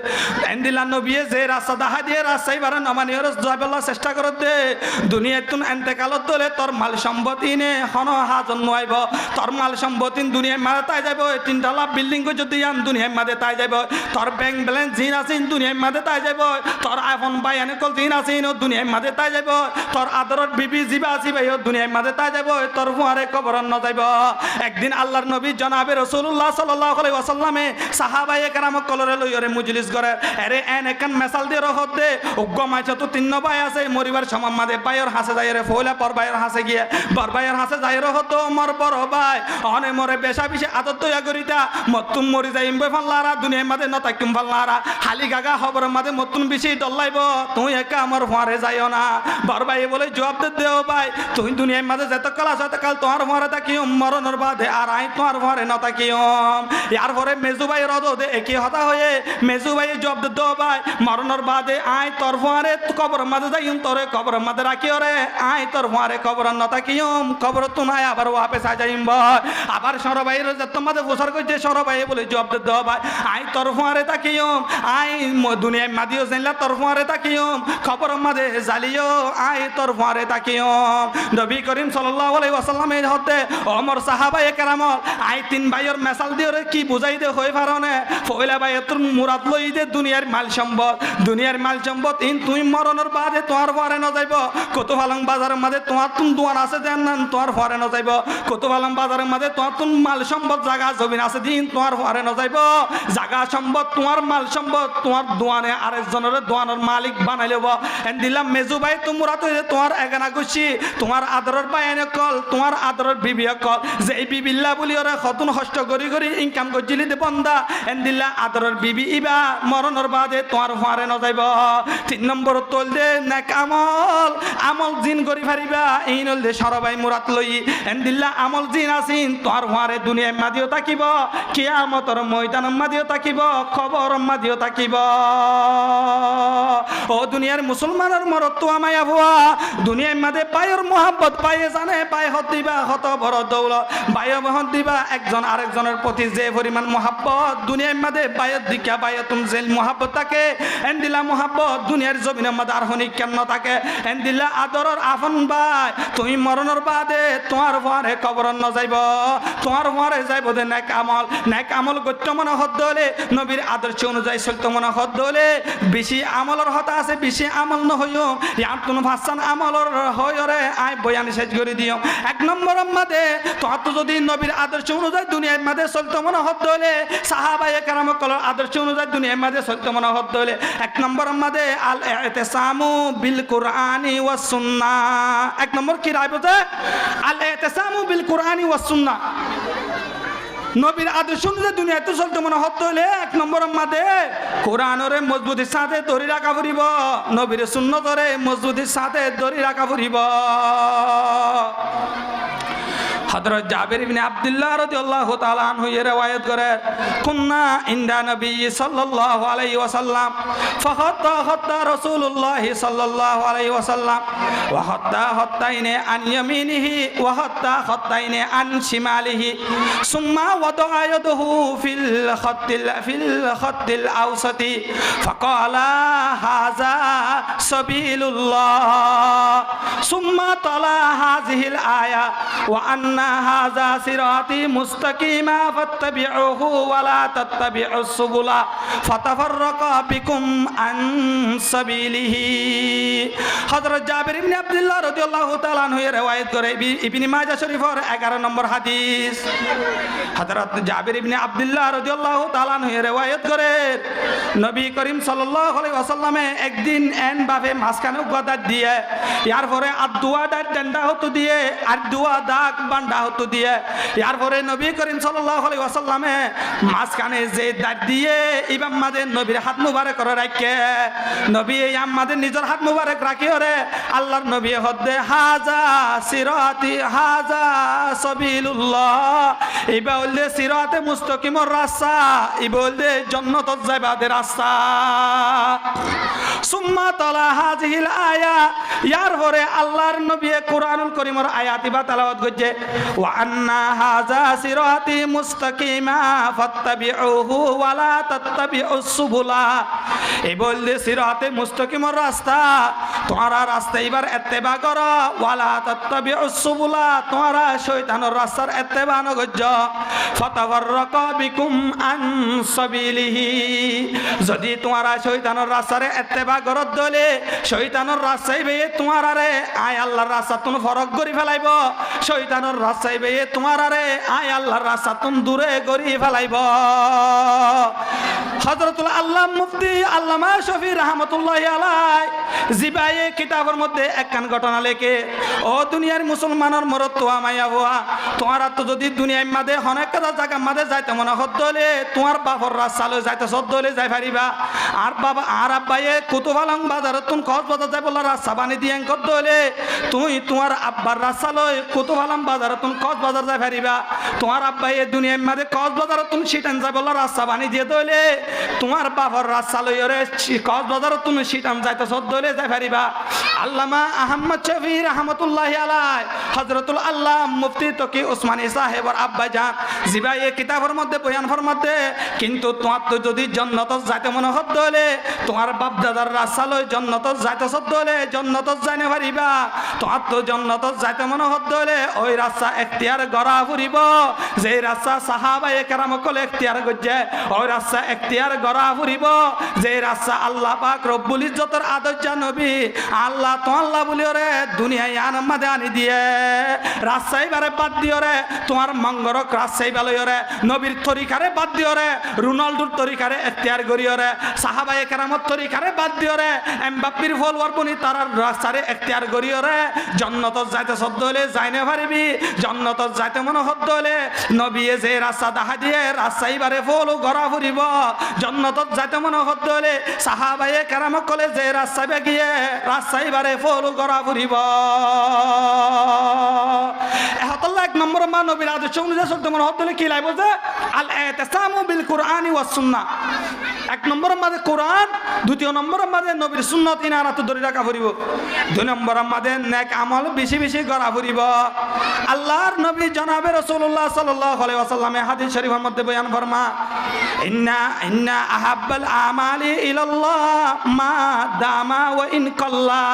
এন্দিলা নবীয়ে যে রাস্তা দেখা দিয়ে রাস্তায় বারে ন মানি ওরে যাবলা চেষ্টা করতে দুনিয়ায় তুন এন্তেকালত দলে তোর মাল সম্পত্তি নে হন হাজন নয়ব তোর মাল সম্পত্তি দুনিয়ার মাঝে তাই যাব তিনতলা বিল্ডিং কো যদি আন দুনিয়ার মাঝে তাই যাব তোর ব্যাংক ব্যালেন্স জিন আছে দুনিয়ার মাঝে তাই যাব তোর আইফোন বাই এনে কল জিন আছে দুনিয়ার মাঝে তাই যাব তোর আদরত বিবি জিবা আছে ভাই দুনিয়ার মাঝে তাই যাব তোর ফুয়ারে কবর ন যাইব একদিন আল্লাহর নবী জনাবে রাসূলুল্লাহ সাল্লাল্লাহু আলাইহি ওয়াসাল্লামে সাহাবায়ে কেরাম কলরে লইরে মজলিস করে আরে এন একন মেসাল দিয়ে রহতে উগ্গ মাইছ তো তিন ভাই আছে মরিবার সময় মাদে বাইর হাসে যায় রে ফয়লা পর বাইর হাসে গিয়ে বর বাইর হাসে যায় রহত মর বড় ভাই অনে মরে বেশা বেশি আদত তৈয়া করিতা মতুম মরি যাইম বই ফাল্লারা দুনিয়ার মাঝে নতাকিম ফাল্লারা হালি গাগা খবর মাঝে মতুন বেশি ডল্লাইব তুই একা আমার ফুয়ারে যাইও না বর ভাই বলে জবাব দে দেও ভাই তুই দুনিয়ার মাঝে যত কাল আছে কাল তোমার ফুয়ারে তাকিও মরণের বাদে আর আই তোমার ফুয়ারে নতাকিও ইয়ার পরে মেজু ভাই রদ দে একই হতা হয়ে মেজু ভাই জবাব দে দেও ভাই মরণের বাদে আই তোর ফুয়ারে কবর মাঝে যাইম তোরে কবর মাঝে রাখিও রে আই তোর ফুয়ারে কবর নতাকিও কবর তুনাই আবার ওয়াপে সাজাইম ভাই আবার সর ভাইয়ের যত মাঝে গোসর করছে সর ভাই বলে জবাব দে দেও ভাই আই তোর ফুয়ারে তাকিও আই দুনিয়ায় মাদিও জানলা তোর ফুয়ারে তাকিও খবর মাঝে জালিও আই তোর ফুয়ারে তাকিও নবী করিম সাল্লাল্লাহু আলাইহি ওয়াসাল্লামের হতে ওমর সাহাবায়ে কেরাম আই তিন ভাইয়ের মেসাল দিয়ে কি বুঝাই দে হই পারনে পয়লা ভাই তোর মুরাদ লই দে দুনিয়ার মাল সম্পদ ইন তুই মরণের বাদে তোমার পরে ন যাইব কত ভালং বাজারের মাঝে তোমার তুম দোয়ান আছে দেন না তোমার পরে ন যাইব কত ভালং বাজারের মাঝে তোমার তুম মাল সম্পদ জায়গা জমিন আছে দিন তোমার পরে ন যাইব জায়গা সম্পদ তোমার মাল সম্পদ তোমার দোয়ানে আরেকজনের দোয়ানের মালিক বানাই লব এন দিলাম মেজু ভাই তোমরা তো তোমার এগানা গুছি তোমার আদরের বাইনে কল তোমার আদরের বিবি কল যে বিবিল্লা বলি ওরা কতন কষ্ট করি করি ইনকাম করছিলি দে বন্দা এন দিলা আদরের বিবি ইবা মরণের বাদে তোমার ফারে ন যাইব তিন নম্বর তোল দে নেক আমল জিন করি ফারিবা ইনল দে সরবাই মুরাত লই এন্দিল্লা আমল জিন আসিন তোর হুয়ারে দুনিয়ায় মাদিও তাকিব কিয়ামতর ময়দান মাদিও তাকিব খবর মাদিও তাকিব ও দুনিয়ার মুসলমানের মরত তো আমায় আবুয়া দুনিয়ার মাঝে পায়ের মোহাব্বত পায়ে জানে পায়ে হত দিবা হত বড় দৌলত বায়ে বহন দিবা একজন আরেকজনের প্রতি যে পরিমাণ মোহাব্বত দুনিয়ার মাঝে বায়ের দিকা বায়ে তুম যে মোহাব্বত থাকে এন্দিলা মোহাব্বত দুনিয়ার জমিনের মাঝে আর হনি কেমন থাকে এন্দিলা আদরের আফন ভাই তুমি মরণের বাদে তোমার ভরে কবর ন যাইব তোমার ভরে যাইব দে নেক আমল গত্য মনে হদ হলে নবীর আদর্শ অনুযায়ী চলতে মনে হদ হলে বেশি আমলের হতা আছে বেশি আমল নহইও ইয়ার তুমি ভাসান আমলের হয়রে আই বয়ান শেষ করে দিও এক নম্বরের মাঝে তোমার তো যদি নবীর আদর্শ অনুযায়ী দুনিয়ার মাঝে চলতে মনে হদ হলে সাহাবায়ে কেরাম কলর আদর্শ অনুযায়ী দুনিয়ার মাঝে চলতে মনে হদ হলে এক নম্বরের মাঝে আল ইতিসামু বিল কুরআনি ওয়াস সুন্নাহ এক নম্বর কি রায় বোঝে আল ইতিসামু বিল কুরআনি ওয়াস সুন্নাহ নবীর আদর্শ অনুযায়ী দুনিয়াতে চলতে মনে হত হইলে এক নম্বরের মাঝে কোরআনরে মজবুতির সাথে ধরে রাখা ফুরিব নবীর সুন্নতরে মজবুতির সাথে ধরে রাখা ফুরিব হযরত জাবির ইবনে আব্দুল্লাহ রাদিয়াল্লাহু তাআলা আনহু এর riwayat করে কুননা ইনদা নবী সাল্লাল্লাহু আলাইহি ওয়াসাল্লাম ফাহাত্তা রাসূলুল্লাহ সাল্লাল্লাহু আলাইহি ওয়াসাল্লাম ওয়া হাত্তাইনি আন ইয়ামিনিহি ওয়া হাত্তাইনি আন শিমালিহি সুম্মা ওয়াদা'a ইয়াদাহু ফিল খাত্তিল আওসাতি ফাকালা হাযা সাবিলুল্লাহ সুম্মা তালা হাযিহিল আয়া ওয়া হাযা সিরাতি মুস্তাকিমা ফাত্তাবিউহু ওয়া লা তাত্তাবিউস সুবুলা ফাতাফাররাকা বিকুম আন সাবিলিহি হযরত জাবির ইবনে আব্দুল্লাহ রাদিয়াল্লাহু তাআলা আনহু riwayat করে ইবনে মাজাহ শরীফের 11 নম্বর হাদিস হযরত জাবির ইবনে আব্দুল্লাহ রাদিয়াল্লাহু তাআলা আনহু riwayat করে নবী করিম সাল্লাল্লাহু আলাইহি ওয়াসাল্লামে একদিন এন ভাবে মাঝখানে গদা দিয়ে ইয়ার পরে আদুয়া ডান্ডা হতো দিয়ে আর দুয়া দাগ বান্ডা হতো দিয়ে ইয়ার পরে নবী করিম সাল্লাল্লাহু আলাইহি ওয়াসাল্লামে মাঝখানে যে দাগ দিয়ে ইমাম মাদের নবীর হাত মুবারক করে রাখে নবী ইমাম মাদের নিজের হাত মুবারক রাখি ওরে আল্লাহর নবী হদে হাযা সিরাতি হাযা সাবিলুল্লাহ ইবা বললে সিরাতে মুস্তাকিমর রাস্তা ই বললে জান্নাতত যাইবাদের রাস্তা সুম্মা তালা হাযিহিল আয়া ইয়ার পরে আল্লাহর নবী কোরআনুল কারীমের আয়াত ইবা তেলাওয়াত করছে ওয়া আন্না হাযা সিরাতি মুস্তাকিমা ফাত্তাবিউহু ওয়া লা তাত্তাবিউস সুবুলা এই বললে সিরাতে মুস্তাকিমর রাস্তা তোমারা রাস্তা এবার ইত্তেবা করো ওয়া লা তাত্তাবিউস সুবুলা তোমারা শয়তানের রাস্তার ইত্তেবা না করো ফাতাফাররাকা বিকুম আন সাবিলিহি যদি তোমারা শয়তানের রাস্তার ইত্তেবা করো দলে শয়তানের রাস্তায় বে তোমারারে আয় আল্লাহর রাস্তা তুমি ফরক করি ফেলাইব শয়তানের রাস্তায় বে তোমারারে আয় আল্লাহর রাস্তা তুমি দূরে করি ফেলাইব হযরতুল আল্লাহ মুফতি আল্লামা শফি রাহমাতুল্লাহি আলাইহি জিবায়ে কিতাবের মধ্যে একখান ঘটনা লেখে ও দুনিয়ার মুসলমানের মরত তো আমায় আবুয়া তোমারা তো যদি দুনিয়ার মাঝে অনেক কথা জায়গা মাঝে যাইতে মনে হদলে তোমার বাপর রাস্তা লই যাইতে সদলে যাই পারিবা আর বাবা আর আব্বায়ে কুতুবালং বাজারে তুমি কক্সবাজার যাই বলা রাস্তা বানি দিয়ে কদলে তুই তোমার আব্বার রাস্তা লই কুতুবালং বাজারে তুমি কক্সবাজার যাই পারিবা তোমার আব্বায়ে দুনিয়ার মাঝে কক্সবাজারে তুমি সিটান যাই বলা রাস্তা বানি দিয়ে দলে তোমার বাপর রাস্তা লই রে কক্সবাজারে তুমি সিটান যাইতে সদলে যাই পারিবা আল্লামা আহমদ শফি রাহমাতুল্লাহি আলাইহি হযরতুল আল্লাহ মুফতি তকি ওসমানী সাহেবের আব্বা জান জিবায়ে কিতাবের মধ্যে বয়ান ফরমাতে কিন্তু তোমার তো যদি জান্নাত যাইতে মনে হদলে তোমার বাপ দাদার রাস্তা লই জান্নাত যাইতে সদলে জান্নাত যাইতে পারিবা তোমার তো জান্নাত যাইতে মনে হদলে ওই রাস্তা এখতিয়ার গড়া ফুরিব যে রাস্তা সাহাবায়ে কেরাম কলে এখতিয়ার করছে ওই রাস্তা এখতিয়ার গড়া ফুরিব যে রাস্তা আল্লাহ পাক রব্বুল ইজ্জতের আদর্শ নবী আল্লাহ তো আল্লাহ বলি রে দুনিয়ায় আনমাদে আনি দিয়ে রাস্তায় বারে বাদ দিও রে তোমার মঙ্গরক রাস্তায় ভালোই রে নবীর তরিকারে বাদ দিও রে রোনাল্ডোর তরিকারে এখতিয়ার করিও রে সাহাবায়ে কেরামত তরিকারে বাদ দিও রে এমবাপ্পির ফলোয়ার বনি তার রাস্তারে এখতিয়ার করিও রে জান্নাত যাইতে সদ্দ হলে যাই না পারিবি জান্নাত যাইতে মনে হদ্দ হলে নবীয়ে যে রাস্তা দেখা দিয়ে রাস্তায় বারে ফলো গড়া ফুরিব জান্নাত যাইতে মনে হদ্দ হলে সাহাবায়ে কেরামত কলে যে রাস্তা বেগিয়ে রাস্তায় বারে ফলো গড়া ফুরিব এহতল হতল্লা 1 নম্বর মা নবীর আদর্শ অনুযায়ী চলতে মনে হতলে কি লাইব যে আল ইতিসামু বিল কুরআনি ওয়াস সুন্নাহ 1 নম্বর মাঝে কোরআন, 2 নম্বর মাঝে নবীর সুন্নাত ইনারাত ধরে রাখা ফুরিব, 2 নম্বর মাঝে নেক আমল বেশি বেশি করা ফুরিব। আল্লাহর নবী জনাবে রাসূলুল্লাহ সাল্লাল্লাহু আলাইহি ওয়াসাল্লামে হাদিস শরীফের মধ্যে বয়ান ফরমা ইন্না আহাব্বাল আমালি ইলাল্লাহ মা দামা ওয়া ইন কাল্লা।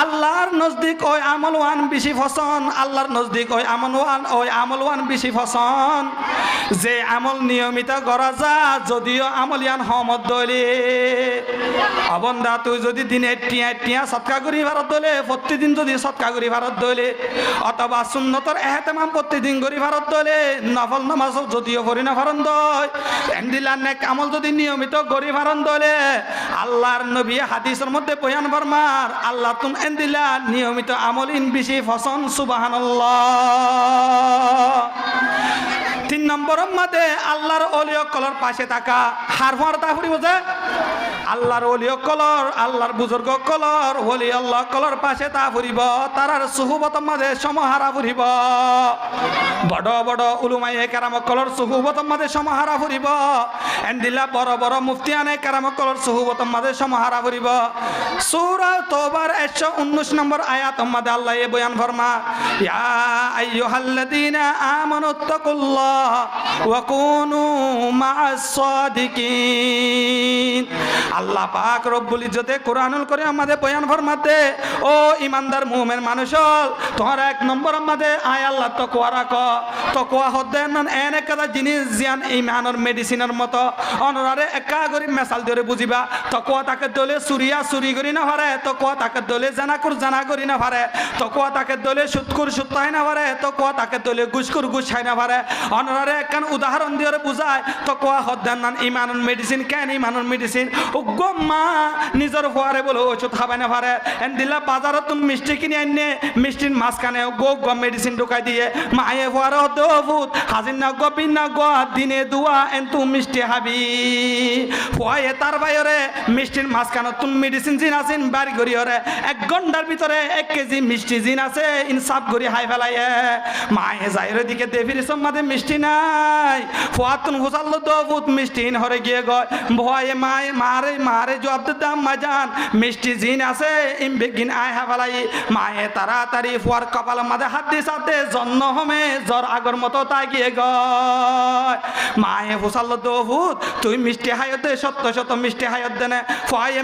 আল্লাহর নজদিক ওই আমলওয়ান বেশি ফসন, আল্লাহর নজদিক ওই আমলওয়ান বেশি ফসন যে আমল নিয়মিত করা যা যদিও আমলিয়ান হমত দলে অবন্ধা তুই যদি দিনে টিয়া সৎকা করি ভারত দলে প্রতিদিন যদি সৎকা করি ভারত দলে অথবা সুন্নতর এহতেমাম প্রতিদিন করি ভারত দলে নফল নামাজ যদিও করি না ভারত দয় এন্দিলার নেক আমল যদি নিয়মিত করি ভারত দলে আল্লাহর নবী হাদিসের মধ্যে বয়ান ফরমার আল্লাহ তুম এন্দিলা নিয়মিত আমলিন বেশি ফসন সুবহানাল্লাহ। 3 নম্বর মধ্যে আল্লাহর ওলিয় কলর পাশে থাকা হারফার তা ফুরিব যে আল্লাহর ওলিয় কলর, আল্লাহর বুজুর্গ কলর, ওলি আল্লাহ কলর পাশে তা ফুরিব, তারার সুহুবত মাঝে সমাহারা ফুরিব, বড় বড় উলুমায়ে কেরাম কলর সুহুবত মাঝে সমাহারা ফুরিব, এন্দিলা বড় বড় মুফতিয়ানে কেরাম কলর সুহুবত মাঝে সমাহারা ফুরিব। সূরা তওবার 119 নম্বর আয়াত মাঝে আল্লাহ এ বয়ান ফরমা ইয়া আইয়ুহাল্লাযীনা আমানুত্তাকুল্লাহ ওয়া কুনু মা'আস সাদিকিন। আল্লাহ পাক রব্বুল ইজ্জতে কোরআনুল কারীম আমাদের বয়ান ফরমাতে ও ইমানদার মুমিন মানুষ তোমরা 1 নম্বর আমাদের আয় আল্লাহ তাকওয়া রাখো। তাকওয়া হদেন এন একটা জিনিস জিয়ান ইমানের মেডিসিনের মতো অনরারে একা গরি মেসাল ধরে বুঝিবা। তাকওয়া তাকে দলে চুরি করি না পারে, তাকওয়া তাকে দলে জানা করি না পারে, তাকওয়া তাকে দলে সুদ খাই না পারে, তাকওয়া তাকে দলে ঘুষ খাই না পারে। অনরারে একখান উদাহরণ দিয়ে বুঝায় তাকওয়া হদেন ইমানের মেডিসিন কেন ইমানের মেডিসিন মা নিজের ফুয়ারে বলে ওষুধ খাবে না পারে এন্দিলা বাজারত তুমি মিষ্টি কিনে আননে মিষ্টির মাঝখানে মেডিসিন ঢুকাই দিয়ে মায়ে ফুয়ারে হত হাজির না গপিন না গ দিনে দুয়া এন তু মিষ্টি হাবি ফুয়ায়ে তার বাইরে মিষ্টির মাঝখানে তুমি মেডিসিন জিন আছেন বাড়ি করি ওরে 1 ঘন্টার ভিতরে 1 কেজি মিষ্টি জিন আছে ইনসাফ করি হাই ফেলাইয়ে মায়ে যাইরে দিকে দেফির সম্মাদে মিষ্টি নাই ফুয়া তুমি হুসাল্লো দফুত মিষ্টি হরে গিয়ে গয় ভয়ে মারে জবাব দাম মাজান মিষ্টি জিন আছে ইমবেগিন আয় হাফালাই মায়ে তাড়াতাড়ি ফুয়ার কপাল মাঝে হাত দিয়ে সাথে জন্ম হমে জ্বর আগর মতো তাকিয়ে গয় মায়ে হুসাল্ল দফুত তুই মিষ্টি হাইতে শত মিষ্টি হাইত দেনে ফুয়ায়ে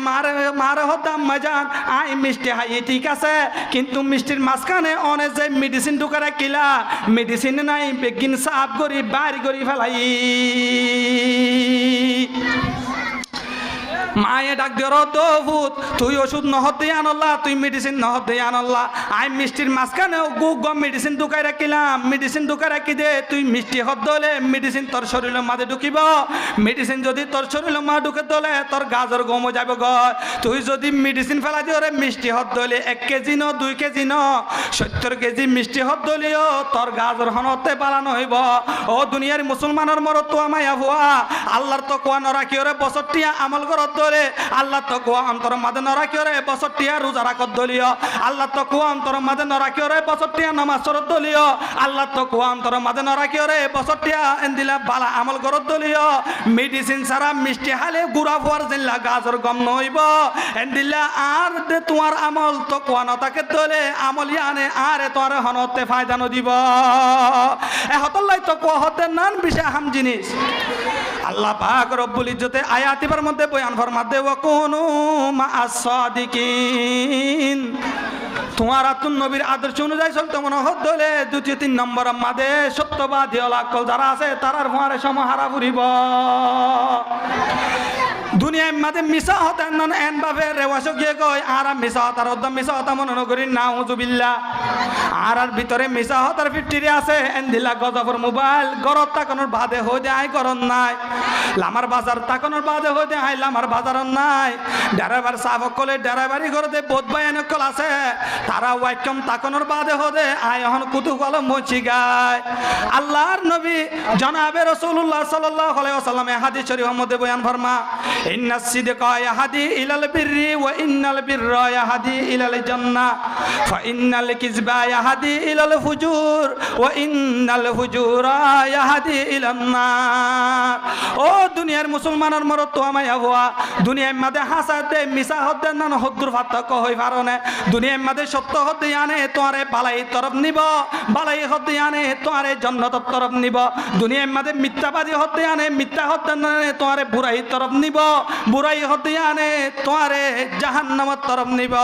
মারে হদাম মাজান আই মিষ্টি হাই ঠিক আছে কিন্তু মিষ্টির মাঝখানে অনেক যে মেডিসিন ঢুকারে কিলা মেডিসিন নাই বেগিন সাফ করি বাইর করি ফেলাই মায়ে ডাক দিও রদভূত তুই ওষুধ নহত দিয়ে আনল্লা তুই মেডিসিন নহত দিয়ে আনল্লা আই মিষ্টির মাঝখানে গম মেডিসিন ঢুকাই রাখিলাম মেডিসিন ঢুকাই রাখি দে তুই মিষ্টি হত দলে মেডিসিন তোর শরীরের মাঝে ঢুকিব মেডিসিন যদি তোর শরীরের মাঝে ঢুকে দলে তোর গাজর গম যাব গ তুই যদি মেডিসিন ফেলা দিও রে মিষ্টি হত দলে 1 কেজি ন 2 কেজি ন 70 কেজি মিষ্টি হত দলিও তোর গাজর হনতে পালানো হইব। ও দুনিয়ার মুসলমানের মরত তো আমায়া ভুয়া আল্লাহর তো কোয়া নরাকিও রে বছরটিয়া আমল করত আল্লাহ তো কোয়া অন্তর মাঝে নরাকিও রে বছরটিয়া রোজা রাখত দলিও আল্লাহ তো কোয়া অন্তর মাঝে নরাকিও রে বছরটিয়া নামাজ পড়ত দলিও আল্লাহ তো কোয়া অন্তর মাঝে নরাকিও রে বছরটিয়া এন্দিলা বালা আমল করত দলিও মেডিসিন ছাড়া মিষ্টি হালে গুড়া ফুয়ার জিল্লা গাজর গম নইব এন্দিলা আর দে তোমার আমল তো কোয়া নতাকে দলে আমলিয়ানে আরে তোর হনতে ফায়দা নদিব এ হতল্লাই তো কোয়া হতে নান বিশে আহাম জিনিস আল্লাহ পাক রব্বুল ইজ্জতে আয়াতিবার মধ্যে বয়ান ফরমাতে ওয়া কুনু মা'আস সাদিকিন তোমার আতুন নবীর আদর্শ অনুযায়ী চলতে মনে হলে 2 3 নম্বর মাঝে সত্যবাদী অলাকল যারা আছে তারার ভয়ারে সমাহারা ফুরিব দুনিয়ার মাঝে মিশা হতে এন ভাবে রেওয়াজ গিয়ে কয় আর মিশা হতার মিশা হতা মনে নকরি নাউজুবিল্লাহ আর ভিতরে মিশা হতার 50 আছে এন দিলা গজফর মোবাইল গরত তাকনোর বাদে হই দে আই করন নাই লামার বাজার তাকনোর বাদে হই দে আই লামার বাজার নাই ড্রাইভার সাহেব কলে ড্রাইভারি করতে বহুত বায়ান কল আছে তারা ওয়াইকম তাকনোর বাদে হদে আই এখন কুতুকল মুচি গায় আল্লাহর নবী জনাবে রাসূলুল্লাহ সাল্লাল্লাহু আলাইহি ওয়াসাল্লাম হাদিস শরীফের মধ্যে বয়ান ফরমা ইন্নাস সিদকা ইয়াহদি ইলাল বিররি ওয়া ইন্নাল বিররা ইয়াহদি ইলাল জান্নাহ ফা ইন্নাল কিযবা ইয়াহদি ইলাল ফুজুর ওয়া ইন্নাল ফুজুরা ইয়াহদি ইলান নার। ও দুনিয়ার মুসলমানের মরদ তো আমায় হওয়া দুনিয়ার মাঝে হাসাতে মিছা হতে না হদ্দুর পার্থক্য হই পারনে দুনিয়ার মাঝে সত্য হতে আনে তোমারে বালাই তরফ নিব বালাই হতে আনে তোমারে জান্নাত তরফ নিব দুনিয়ার মাঝে মিথ্যাবাদী হতে আনে মিথ্যা হতে আনে তোমারে বুরাই তরফ নিব বুরাই হতে আনে তোমারে জাহান্নামের তরফ নিব।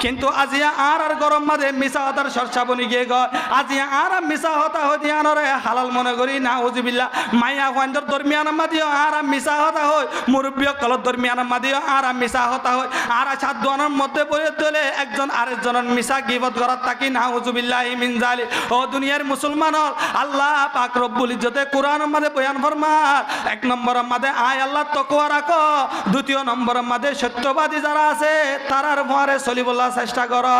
কিন্তু আজিয়া আর গরম মাঝে মিছা হতার সরসা বনি গিয়ে গ আজিয়া আর মিছা হতা হতে আনরে হালাল মনে করি না উজুবিল্লাহ মাইয়া ওয়ান্দর দরমিয়ান মাদিও আর মিছা হতা হয় মুরব্বী কল দরমিয়ান মাদিও আর মিছা হতা হয় আর সাধুয়ানের মধ্যে বলে তোলে একজন আরেকজনের মিছা গিবত করার তাকি না উজুবিল্লাহ মিন জালি। ও দুনিয়ার মুসলমান আল্লাহ পাক রব্বুল ইজ্জতে কোরআনের মধ্যে বয়ান ফরমা এক নম্বরের মধ্যে আয় আল্লাহ তাকওয়া রাখো দ্বিতীয় নম্বরের মধ্যে সত্যবাদী যারা আছে তারার ভরে চলিবলা চেষ্টা করো।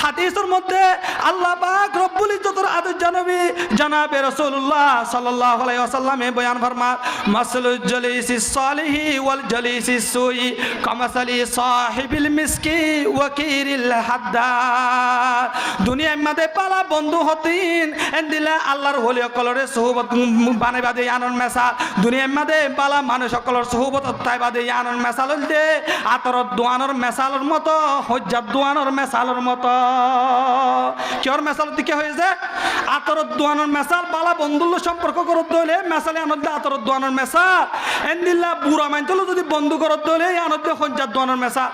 হাদিসের মধ্যে আল্লাহ পাক রব্বুল ইজ্জতের আদেশ জানাবি জনাবে রাসূলুল্লাহ সাল্লাল্লাহু আলাইহি ওয়াসাল্লামে বয়ান ফরমা মাসলুল জালিসিস সালিহি ওয়াল জালিসিস সুই কামাসালি সাহিবিল মিসকি ওয়াকিরিল হাদ্দার। দুনিয়ার মধ্যে পালা বন্ধু হতিন এন্দিলা আল্লাহর ওলি সকলের সুহবত বানাইবা দে আনন মেসা দুনিয়ার মধ্যে পালা মানুষ সকলের সুহবত তাইবা দে আনন মেসাল দে আতরত দোয়ানোর মেসালের মতো হজ্জাত দোয়ানোর মেসালের মতো কিয়র মেসাল দিকে হয়েছে আতরত দোয়ানোর মেসাল পালা বন্ধুর সম্পর্ক করতে হলে মেসালে আনন্দে আতরত দোয়ানোর মেসাল এন্দিল্লা বুড়া মাইন্তল যদি বন্ধু করতে হলে আনন্দে হজ্জাত দোয়ানোর মেসা।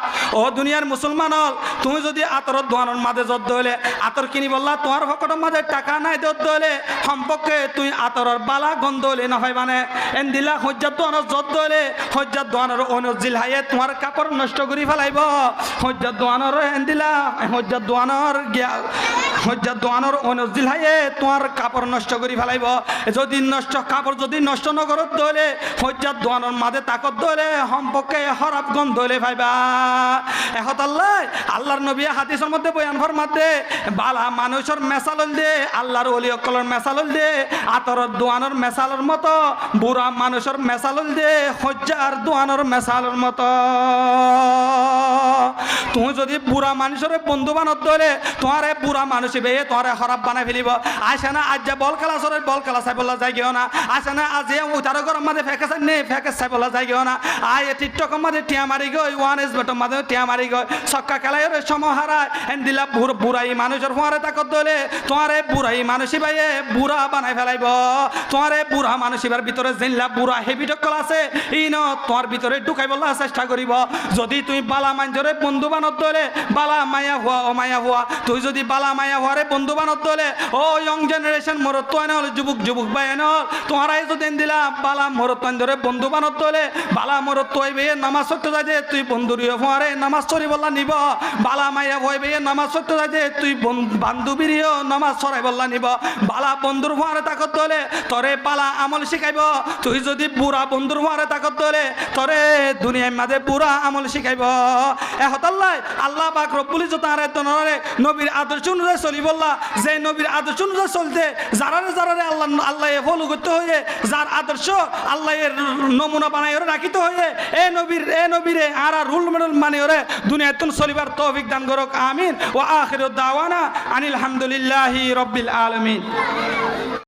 ও দুনিয়ার মুসলমান হল তুমি যদি আতরত দোয়ানোর মাঝে যত হলে আতর কিনি বললা তোমার ভকটের মাঝে টাকা নাই যত হলে সম্পর্কে তুই আতরের বালা গন্ধ হলে না হয় মানে এন্দিল্লা হজ্জাত দোয়ানোর যত হলে হজ্জাত দোয়ানোর অনুজিল হাইয়ে তোমার কাপড় নষ্ট করে ফেলাইব হজ্জাত দোয়ানোর এন্দিল্লা হজ্জাত দোয়ানোর অনুজিল হাইয়ে তোমার কাপড় নষ্ট করে ফেলাইব যদি নষ্ট কাপড় যদি নষ্ট নগরত হলে হজ্জাত দোয়ানোর মাঝে তাকত হলে সম্পর্কে হরাপ গন্ধ হলে ভাইবা এহত আল্লাহ আল্লাহর নবী হাদিসের মধ্যে বয়ান ফরমাতে বালা মানুষের মেসাল দে আল্লাহর ওলি সকলের মেসাল দে আতরের দোয়ানোর মেসালের মতো বুড়া মানুষের মেসাল দে হজ্জার দোয়ানোর মেসালের মতো। তুমি যদি বুড়া মানুষের বন্ধু বানত ধরে তোমারে বুড়া মানুষ বেয়ে তোমারে হরাপ বানাই ফেলিব আসে না আজ যে বল খেলা সরে বল খেলা চাই বলা যায় গেও না আসে না আজ উঠার গরম মাঝে ফেকেছে নেই ফেকেস চাই বলা যায় গেও না আয় টিকটকের মাঝে টিয়া মারি গই ওয়ান এস বেটর মাঝে টিয়া মারি গই ছক্কা খেলায় সময় হারায় এন দিলা বুড়াই মানুষের ফোয়ারে তাকত ধরে তোমারে বুড়াই মানুষই বাইয়ে বুড়া বানাই ফেলাইব তোমারে বুড়া মানুষিবার ভিতরে জেনলা বুড়া হেভি টকল আছে ই ন তোমার ভিতরে ঢুকাই বলা চেষ্টা করিব। যদি তুই বালা মাঞ্জরে বন্ধু বানত ধরে বালা মায়া হওয়া ও মায়া হওয়া তুই যদি বালা মায়া হওয়ারে বন্ধু বানত ধরে ও ইয়ং জেনারেশন মরত তো হল যুবক ভাই এন তোমারাই যদি দিলা বালা মরত ধরে বন্ধু বানত ধরে বালা মরত তো হইবে নামাজ পড়তে যাইতে তুই বন্ধুর হওয়ারে নামাজ চড়ি বললা নিব বালা মায়া হইবে নামাজ পড়তে যাইতে তুই বান্ধবীরও নামাজ চড়াই বললা নিব বালা বন্ধুর হওয়ারে তাকত ধরে তরে বালা আমল শিখাইব তুই যদি বুড়া বন্ধুর হওয়ারে তাকত ধরে তরে দুনিয়ার মাঝে বুড়া আমল শিখাইব। এহত আল্লাহ আল্লাহ পাক রব্বুল ইজ্জত আরে তনরে নবীর আদর্শ অনুযায়ী চলি বললা যে নবীর আদর্শ অনুযায়ী চলতে যারারে আল্লাহ ফলো করতে হয়ে যার আদর্শ আল্লাহ এর নমুনা বানাই রাখিতে হয়ে এ নবীরে আর রুল মডেল মানে ওরে দুনিয়াতুন চলিবার তৌফিক দান করুক আমিন ওয়া আখিরু দাওয়ানা আনিল হামদুলিল্লাহি রাব্বিল আলামিন।